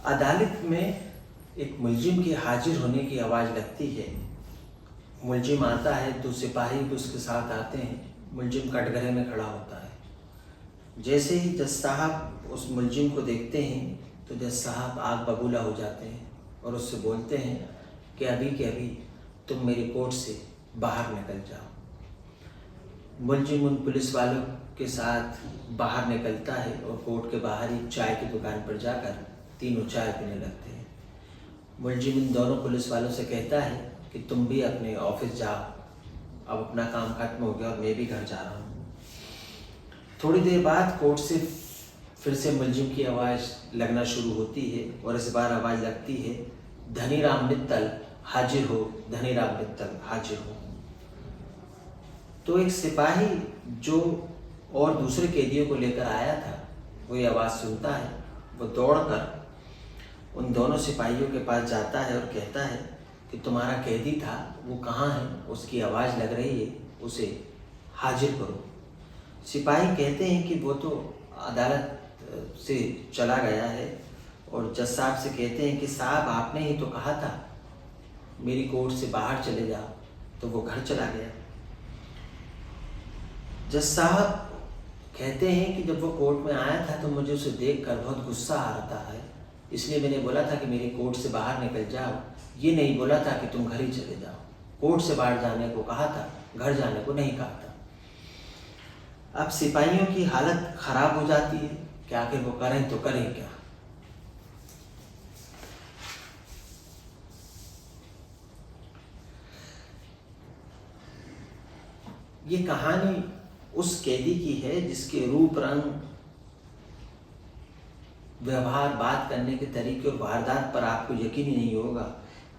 अदालत में एक मुलजिम के हाजिर होने की आवाज़ लगती है। मुलजिम आता है तो सिपाही भी उसके साथ आते हैं। मुलजिम कटघरे में खड़ा होता है। जैसे ही जज साहब उस मुलजिम को देखते हैं तो जज साहब आग बबूला हो जाते हैं और उससे बोलते हैं कि अभी के अभी तुम मेरी कोर्ट से बाहर निकल जाओ। मुलजिम उन पुलिस वालों के साथ बाहर निकलता है और कोर्ट के बाहर ही चाय की दुकान पर जाकर तीनों चाय पीने लगते हैं। मुलजिम इन दोनों पुलिस वालों से कहता है कि तुम भी अपने ऑफिस जाओ, अब अपना काम खत्म हो गया और मैं भी घर जा रहा हूँ। थोड़ी देर बाद कोर्ट से फिर से मुलजिम की आवाज़ लगना शुरू होती है और इस बार आवाज़ लगती है, धनीराम मित्तल हाजिर हो, धनीराम मित्तल हाजिर हो। तो एक सिपाही जो और दूसरे कैदियों को लेकर आया था वो ये आवाज़ सुनता है। वो दौड़कर उन दोनों सिपाहियों के पास जाता है और कहता है कि तुम्हारा कैदी था, वो कहाँ है, उसकी आवाज़ लग रही है, उसे हाजिर करो। सिपाही कहते हैं कि वो तो अदालत से चला गया है और जज साहब से कहते हैं कि साहब आपने ही तो कहा था मेरी कोर्ट से बाहर चले जाओ, तो वो घर चला गया। जज साहब कहते हैं कि जब वो कोर्ट में आया था तो मुझे उसे देखकर बहुत गुस्सा आ रहा है, इसलिए मैंने बोला था कि मेरी कोर्ट से बाहर निकल जाओ, ये नहीं बोला था कि तुम घर ही चले जाओ। कोर्ट से बाहर जाने को कहा था, घर जाने को नहीं कहा था। अब सिपाहियों की हालत खराब हो जाती है कि आखिर वो करें तो करें क्या। ये कहानी उस कैदी की है जिसके रूप, रंग, व्यवहार, बात करने के तरीके और वारदात पर आपको यकीन ही नहीं होगा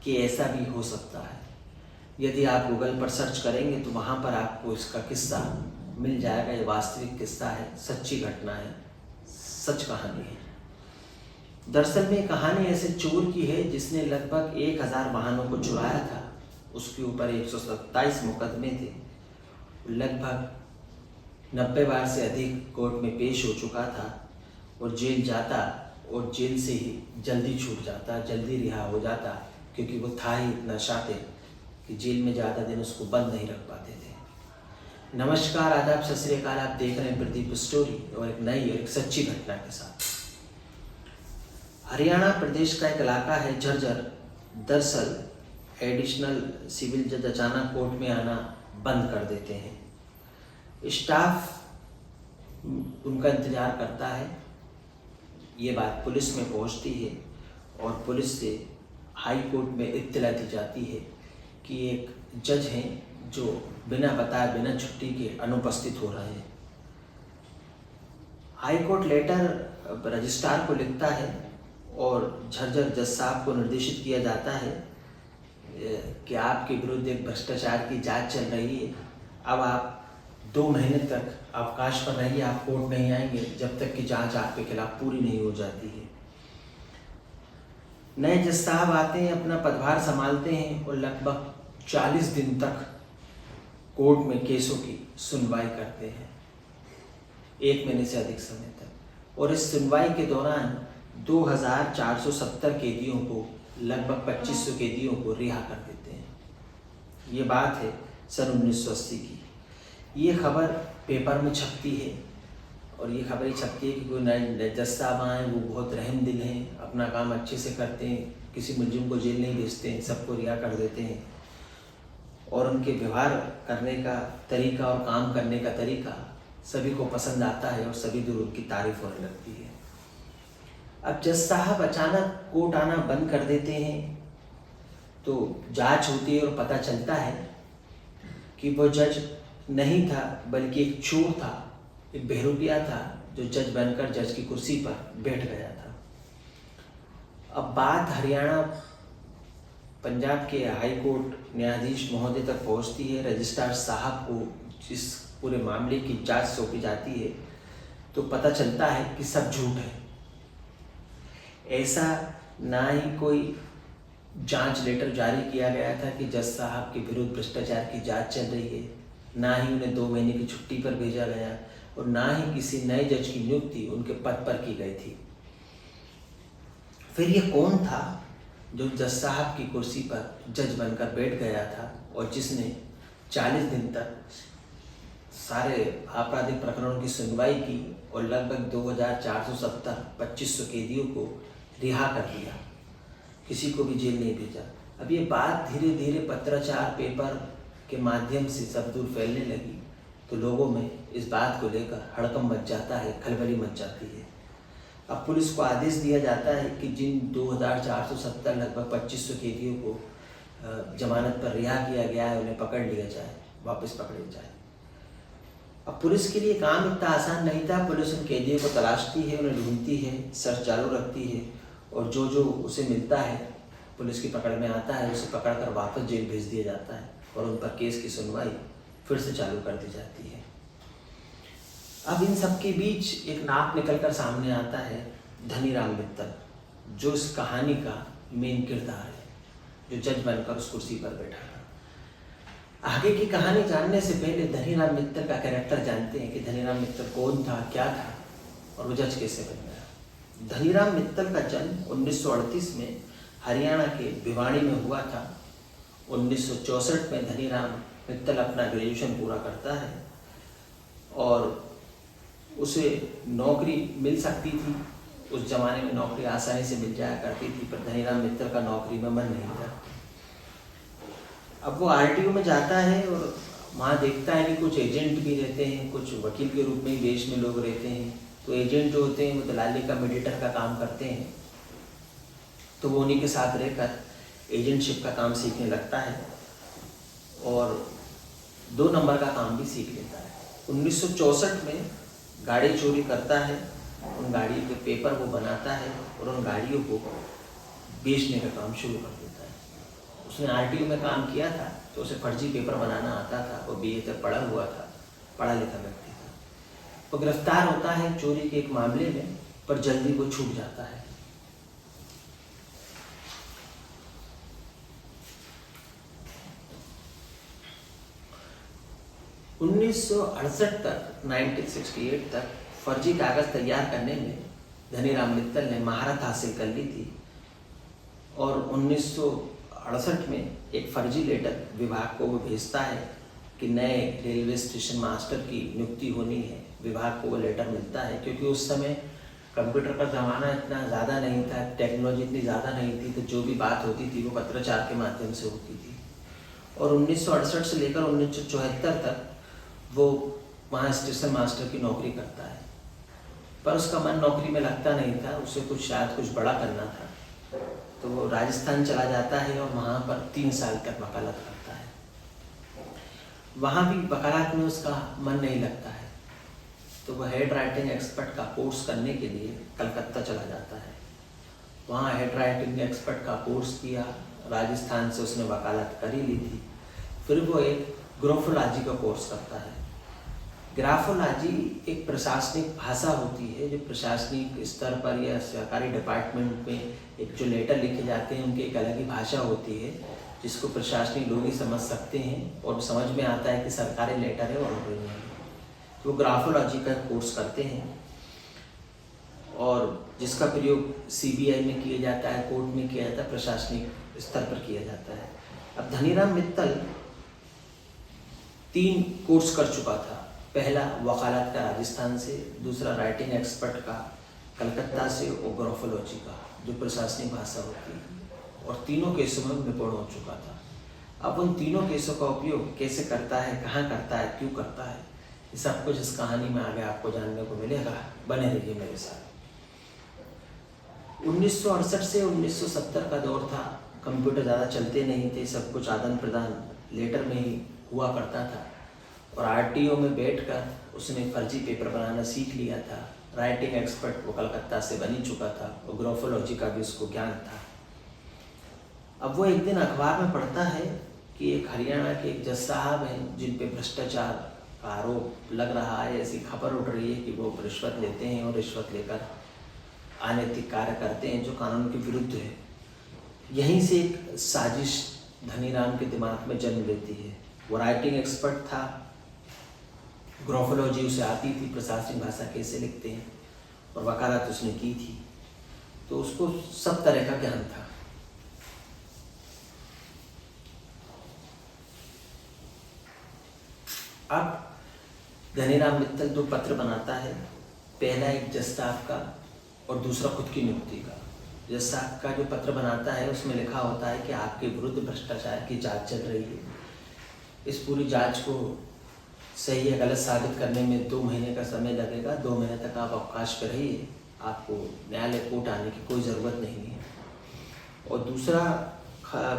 कि ऐसा भी हो सकता है। यदि आप गूगल पर सर्च करेंगे तो वहाँ पर आपको इसका किस्सा मिल जाएगा। ये वास्तविक किस्सा है, सच्ची घटना है, सच कहानी है। दरअसल में कहानी ऐसे चोर की है जिसने लगभग 1000 वाहनों को चुराया था। उसके ऊपर 127 मुकदमे थे। लगभग 90 बार से अधिक कोर्ट में पेश हो चुका था और जेल जाता और जेल से ही जल्दी छूट जाता, जल्दी रिहा हो जाता, क्योंकि वो था ही इतना शातिर कि जेल में ज़्यादा दिन उसको बंद नहीं रख पाते थे। नमस्कार, आदाब, सत श्री अकाल। आप देख रहे हैं प्रदीप स्टोरी और एक नई और एक सच्ची घटना के साथ। हरियाणा प्रदेश का एक इलाका है झज्जर। दरअसल एडिशनल सिविल जज अचानक कोर्ट में आना बंद कर देते हैं। स्टाफ उनका इंतज़ार करता है। ये बात पुलिस में पहुंचती है और पुलिस से हाई कोर्ट में इत्तला दी जाती है कि एक जज हैं जो बिना बताए, बिना छुट्टी के अनुपस्थित हो रहे हैं। हाई कोर्ट लेटर रजिस्ट्रार को लिखता है और झज्जर जज साहब को निर्देशित किया जाता है कि आपके विरुद्ध एक भ्रष्टाचार की जांच चल रही है। अब आप 2 महीने तक अवकाश पर रहिए, आप कोर्ट नहीं आएंगे जब तक कि जांच आपके खिलाफ पूरी नहीं हो जाती है। नए जज साहब आते हैं, अपना पदभार संभालते हैं और लगभग 40 दिन तक कोर्ट में केसों की सुनवाई करते हैं, 1 महीने से अधिक समय तक। और इस सुनवाई के दौरान 2470 कैदियों को, लगभग 2500 कैदियों को रिहा कर देते हैं। ये बात है सन 1980 की। ये खबर पेपर में छपती है और ये खबर ही छपती है कि कोई नए जज साहब आए, वो बहुत रहमदिल हैं, अपना काम अच्छे से करते हैं, किसी मुलजिम को जेल नहीं भेजते हैं, सबको रिहा कर देते हैं और उनके व्यवहार करने का तरीका और काम करने का तरीका सभी को पसंद आता है और सभी दूर उनकी तारीफ होने लगती है। अब जज साहब अचानक कोर्ट आना बंद कर देते हैं तो जांच होती है और पता चलता है कि वो जज नहीं था बल्कि एक चोर था, एक बहरूपिया था जो जज बनकर जज की कुर्सी पर बैठ गया था। अब बात हरियाणा पंजाब के हाई कोर्ट न्यायाधीश महोदय तक पहुंचती है। रजिस्ट्रार साहब को जिस पूरे मामले की जांच सौंपी जाती है तो पता चलता है कि सब झूठ है। ऐसा ना ही कोई जांच लेटर जारी किया गया था कि जज साहब के विरुद्ध भ्रष्टाचार की जांच चल रही है, ना ही उन्हें 2 महीने की छुट्टी पर भेजा गया और ना ही किसी नए जज की नियुक्ति उनके पद पर की गई थी। फिर ये कौन था जो जज साहब की कुर्सी पर जज बनकर बैठ गया था और जिसने 40 दिन तक सारे आपराधिक प्रकरणों की सुनवाई की और लगभग 2470 2500 कैदियों को रिहा कर दिया, किसी को भी जेल नहीं भेजा। अब ये बात धीरे धीरे पत्राचार पेपर के माध्यम से सब दूर फैलने लगी तो लोगों में इस बात को लेकर हड़कंप मच जाता है, खलबली मच जाती है। अब पुलिस को आदेश दिया जाता है कि जिन 2470 लगभग 2500 कैदियों को जमानत पर रिहा किया गया है उन्हें पकड़ लिया जाए, वापस पकड़े जाए। अब पुलिस के लिए काम इतना आसान नहीं था। पुलिस उन कैदियों को तलाशती है, उन्हें ढूंढती है, सर्च चालू रखती है और जो जो उसे मिलता है, पुलिस की पकड़ में आता है, उसे पकड़कर वापस जेल भेज दिया जाता है और उन पर केस की सुनवाई फिर से चालू कर दी जाती है। अब इन सब के बीच एक नाम निकलकर सामने आता है, धनीराम मित्तल, जो इस कहानी का मेन किरदार है, जो जज बनकर उस कुर्सी पर बैठा था। आगे की कहानी जानने से पहले धनीराम मित्तल का कैरेक्टर जानते हैं कि धनीराम मित्तल कौन था, क्या था और वो जज कैसे बन गया। धनीराम मित्तल का जन्म 1938 में हरियाणा के भिवाड़ी में हुआ था। 1964 में धनीराम मित्तल अपना ग्रेजुएशन पूरा करता है और उसे नौकरी मिल सकती थी। उस जमाने में नौकरी आसानी से मिल जाया करती थी, पर धनीराम मित्तल का नौकरी में मन नहीं था। अब वो आरटीओ में जाता है और वहाँ देखता है कि कुछ एजेंट भी रहते हैं, कुछ वकील के रूप में ही देश में लोग रहते हैं। तो एजेंट जो होते हैं वो दलाली का, मीडिएटर का काम करते हैं, तो वो उन्हीं के साथ रहकर एजेंटशिप का काम सीखने लगता है और 2 नंबर का काम भी सीख लेता है। 1964 में गाड़ी चोरी करता है, उन गाड़ी के पेपर वो बनाता है और उन गाड़ियों को बेचने का काम शुरू कर देता है। उसने आरटीओ में काम किया था तो उसे फर्जी पेपर बनाना आता था, वो बीए तक पढ़ा हुआ था, पढ़ा लिखा व्यक्ति था। वो गिरफ्तार होता है चोरी के एक मामले में, पर जल्दी वो छूट जाता है। तक 1968 तक फर्जी कागज तैयार करने में धनीराम मित्तल ने महारत हासिल कर ली थी और 1968 में एक फर्जी लेटर विभाग को वो भेजता है कि नए रेलवे स्टेशन मास्टर की नियुक्ति होनी है। विभाग को वो लेटर मिलता है क्योंकि उस समय कंप्यूटर का ज़माना इतना ज़्यादा नहीं था, टेक्नोलॉजी इतनी ज़्यादा नहीं थी, तो जो भी बात होती थी वो पत्राचार के माध्यम से होती थी। और 1968 से लेकर 1974 तक वो वहाँ स्टेशन मास्टर की नौकरी करता है, पर उसका मन नौकरी में लगता नहीं था। उसे शायद कुछ बड़ा करना था, तो वो राजस्थान चला जाता है और वहाँ पर 3 साल तक वकालत करता है। वहाँ भी वकालत में उसका मन नहीं लगता है, तो वह हेड राइटिंग एक्सपर्ट का कोर्स करने के लिए कलकत्ता चला जाता है। वहाँ हेड राइटिंग एक्सपर्ट का कोर्स किया, राजस्थान से उसने वकालत कर ही ली थी। फिर वो एक ग्राफोलॉजी का कोर्स करता है। ग्राफोलॉजी एक प्रशासनिक भाषा होती है जो प्रशासनिक स्तर पर या सरकारी डिपार्टमेंट में एक जो लेटर लिखे जाते हैं उनकी एक अलग ही भाषा होती है, जिसको प्रशासनिक लोग ही समझ सकते हैं और समझ में आता है कि सरकारी लेटर है और नहीं है। तो वो ग्राफोलॉजी का कोर्स करते हैं और जिसका प्रयोग सीबीआई में किया जाता है, कोर्ट में किया जाता है, प्रशासनिक स्तर पर किया जाता है। अब धनीराम मित्तल 3 कोर्स कर चुका था। पहला वकालत का राजस्थान से, दूसरा राइटिंग एक्सपर्ट का कलकत्ता से और ग्राफोलॉजी का जो प्रशासनिक भाषा होती है, और तीनों केसों में निपुण हो चुका था। अब उन तीनों केसों का उपयोग कैसे करता है, कहाँ करता है, क्यों करता है, ये सब कुछ इस कहानी में आगे आपको जानने को मिलेगा। बने रहिए मेरे साथ। 1968 से 1970 का दौर था। कंप्यूटर ज़्यादा चलते नहीं थे, सब कुछ आदान प्रदान लेटर में ही हुआ करता था और आरटीओ में बैठकर उसने फर्जी पेपर बनाना सीख लिया था। राइटिंग एक्सपर्ट वो कलकत्ता से बन ही चुका था और ग्राफोलॉजी का भी उसको ज्ञान था। अब वो एक दिन अखबार में पढ़ता है कि एक हरियाणा के एक जज साहब हैं जिन पे भ्रष्टाचार का आरोप लग रहा है। ऐसी खबर उठ रही है कि वो रिश्वत लेते हैं और रिश्वत लेकर अनैतिक कार्य करते हैं जो कानून के विरुद्ध है। यहीं से एक साजिश धनीराम के दिमाग में जन्म लेती है। वो राइटिंग एक्सपर्ट था, ग्राफोलॉजी उसे आती थी, प्रशासनिक भाषा कैसे लिखते हैं, और वकालत उसने की थी। तो उसको सब तरह का ज्ञान था। अब धनीराम मित्तल 2 पत्र बनाता है, पहला एक जज साहब का और दूसरा खुद की नियुक्ति का। जज साहब का जो पत्र बनाता है उसमें लिखा होता है कि आपके विरुद्ध भ्रष्टाचार की जांच चल रही है, इस पूरी जांच को सही या गलत साबित करने में 2 महीने का समय लगेगा, 2 महीने तक आप अवकाश पे रहिए, आपको न्यायालय कोर्ट आने की कोई ज़रूरत नहीं है। और दूसरा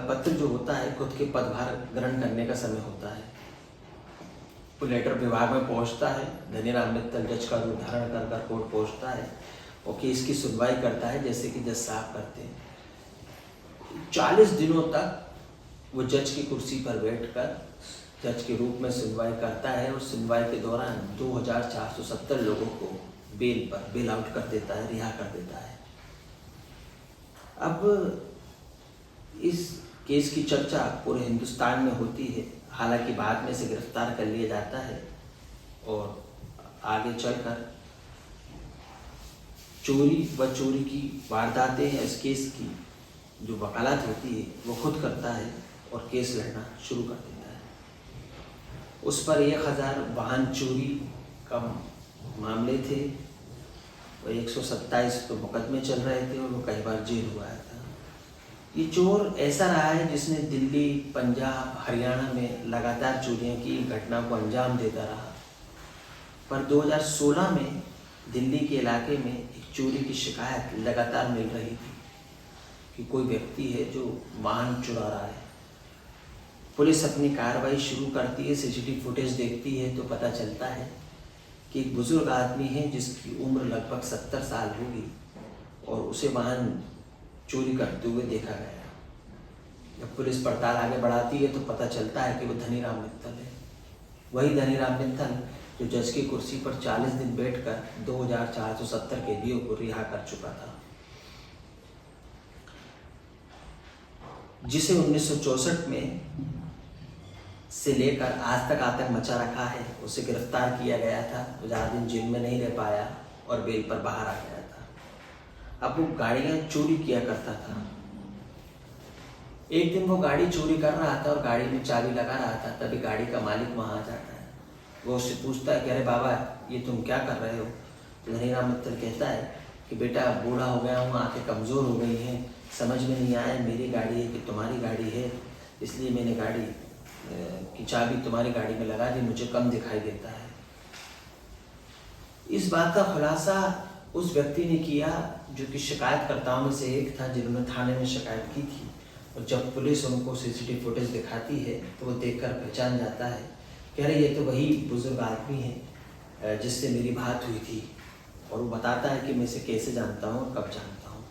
पत्र जो होता है खुद के पदभार ग्रहण करने का समय होता है। वो लेटर विभाग में पहुंचता है, धनीराम मित्तल जज का रूप धारण कर कर कोर्ट पहुंचता है और केस की सुनवाई करता है जैसे कि जज साहब करते हैं। 40 दिनों तक वो जज की कुर्सी पर बैठकर जज के रूप में सुनवाई करता है और सुनवाई के दौरान 2470 लोगों को बेल आउट कर देता है, रिहा कर देता है। अब इस केस की चर्चा पूरे हिंदुस्तान में होती है, हालांकि बाद में से गिरफ्तार कर लिया जाता है और आगे चलकर चोरी की वारदातें हैं। इस केस की जो वकालत होती है वो खुद करता है और केस लड़ना शुरू कर देता है। उस पर 1000 वाहन चोरी का मामले थे और 127 तो मुकदमे चल रहे थे और वो कई बार जेल हुआ था। ये चोर ऐसा रहा है जिसने दिल्ली, पंजाब, हरियाणा में लगातार चोरियों की घटना को अंजाम देता रहा। पर 2016 में दिल्ली के इलाके में एक चोरी की शिकायत लगातार मिल रही थी कि कोई व्यक्ति है जो वाहन चुरा रहा है। पुलिस अपनी कार्रवाई शुरू करती है, सीसीटीवी फुटेज देखती है तो पता चलता है कि एक बुजुर्ग आदमी है जिसकी उम्र लगभग 70 साल होगी और उसे वाहन चोरी करते हुए देखा गया। जब पुलिस पड़ताल आगे बढ़ाती है तो पता चलता है कि वो धनीराम मित्तल है, वही धनीराम मित्तल जो जज की कुर्सी पर 40 दिन बैठकर 2470 कैदियों को रिहा कर चुका था, जिसे 1964 में से लेकर आज तक आतंक मचा रखा है। उसे गिरफ्तार किया गया था, वो ज़्यादा दिन जेल में नहीं रह पाया और बेल पर बाहर आ गया था। अब वो गाड़ियाँ चोरी किया करता था। एक दिन वो गाड़ी चोरी कर रहा था और गाड़ी में चाबी लगा रहा था, तभी गाड़ी का मालिक वहाँ आ जाता है। वो उससे पूछता है कि अरे बाबा ये तुम क्या कर रहे हो? तो धनीराम मित्तल कहता है कि बेटा बूढ़ा हो गया हूँ, आंखें कमज़ोर हो गई हैं, समझ में नहीं आया मेरी गाड़ी है कि तुम्हारी गाड़ी है, इसलिए मैंने गाड़ी की चाबी तुम्हारी गाड़ी में लगा दी, मुझे कम दिखाई देता है। इस बात का खुलासा उस व्यक्ति ने किया जो कि शिकायतकर्ताओं में से एक था, जिन्होंने थाने में शिकायत की थी। और जब पुलिस उनको सीसीटीवी फुटेज दिखाती है तो वो देखकर पहचान जाता है कि अरे ये तो वही बुजुर्ग आदमी है जिससे मेरी बात हुई थी। और वो बताता है कि मैं इसे कैसे जानता हूँ, कब जानता हूँ।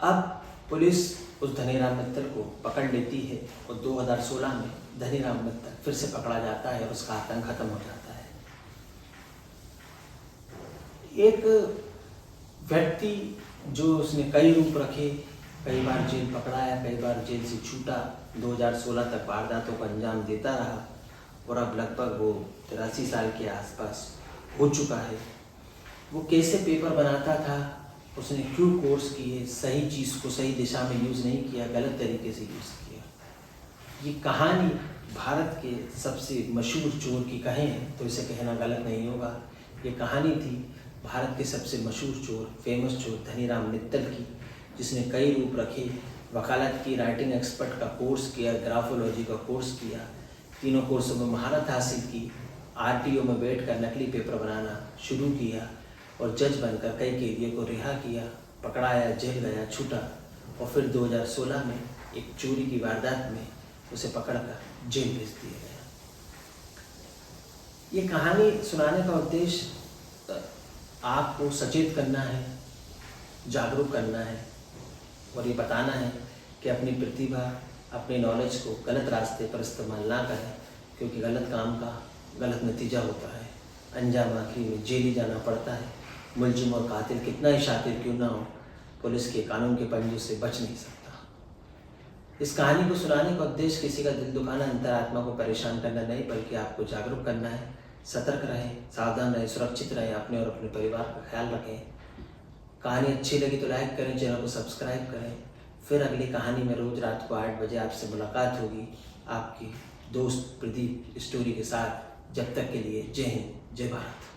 अब पुलिस उस धनीराम मित्तल को पकड़ लेती है और 2016 में धनीराम मित्तल फिर से पकड़ा जाता है और उसका आतंक खत्म हो जाता है। एक व्यक्ति जो उसने कई रूप रखे, कई बार जेल पकड़ाया, कई बार जेल से छूटा, 2016 तक वारदातों को अंजाम देता रहा और अब लगभग वो 83 साल के आसपास हो चुका है। वो कैसे पेपर बनाता था, उसने क्यों कोर्स किए, सही चीज़ को सही दिशा में यूज़ नहीं किया, गलत तरीके से यूज़ किया। ये कहानी भारत के सबसे मशहूर चोर की कहें तो इसे कहना गलत नहीं होगा। ये कहानी थी भारत के सबसे मशहूर चोर, फेमस चोर धनीराम मित्तल की, जिसने कई रूप रखे, वकालत की, राइटिंग एक्सपर्ट का कोर्स किया, ग्राफोलॉजी का कोर्स किया, तीनों कोर्सों में महारत हासिल की, आरटीओ में बैठकर नकली पेपर बनाना शुरू किया और जज बनकर कई कैदियों को रिहा किया, पकड़ाया, जेल गया, छूटा और फिर 2016 में एक चोरी की वारदात में उसे पकड़कर जेल भेज दिया गया। ये कहानी सुनाने का उद्देश्य आपको सचेत करना है, जागरूक करना है और ये बताना है कि अपनी प्रतिभा, अपने नॉलेज को गलत रास्ते पर इस्तेमाल ना करें, क्योंकि गलत काम का गलत नतीजा होता है, अंजाम आखिरी में जेल ही जाना पड़ता है। मुलजिम और कातिल कितना ही शातिर क्यों ना हो, पुलिस के कानून के पंजों से बच नहीं सकता। इस कहानी को सुनाने का उद्देश्य किसी का दिल दुखाना, अंतरात्मा को परेशान करना नहीं, बल्कि आपको जागरूक करना है। सतर्क रहें, सावधान रहें, सुरक्षित रहें, अपने और अपने परिवार का ख्याल रखें। कहानी अच्छी लगी तो लाइक करें, चैनल को सब्सक्राइब करें। फिर अगली कहानी में रोज रात को 8 बजे आपसे मुलाकात होगी, आपकी दोस्त प्रदीप स्टोरी के साथ। जब तक के लिए जय हिंद, जय भारत।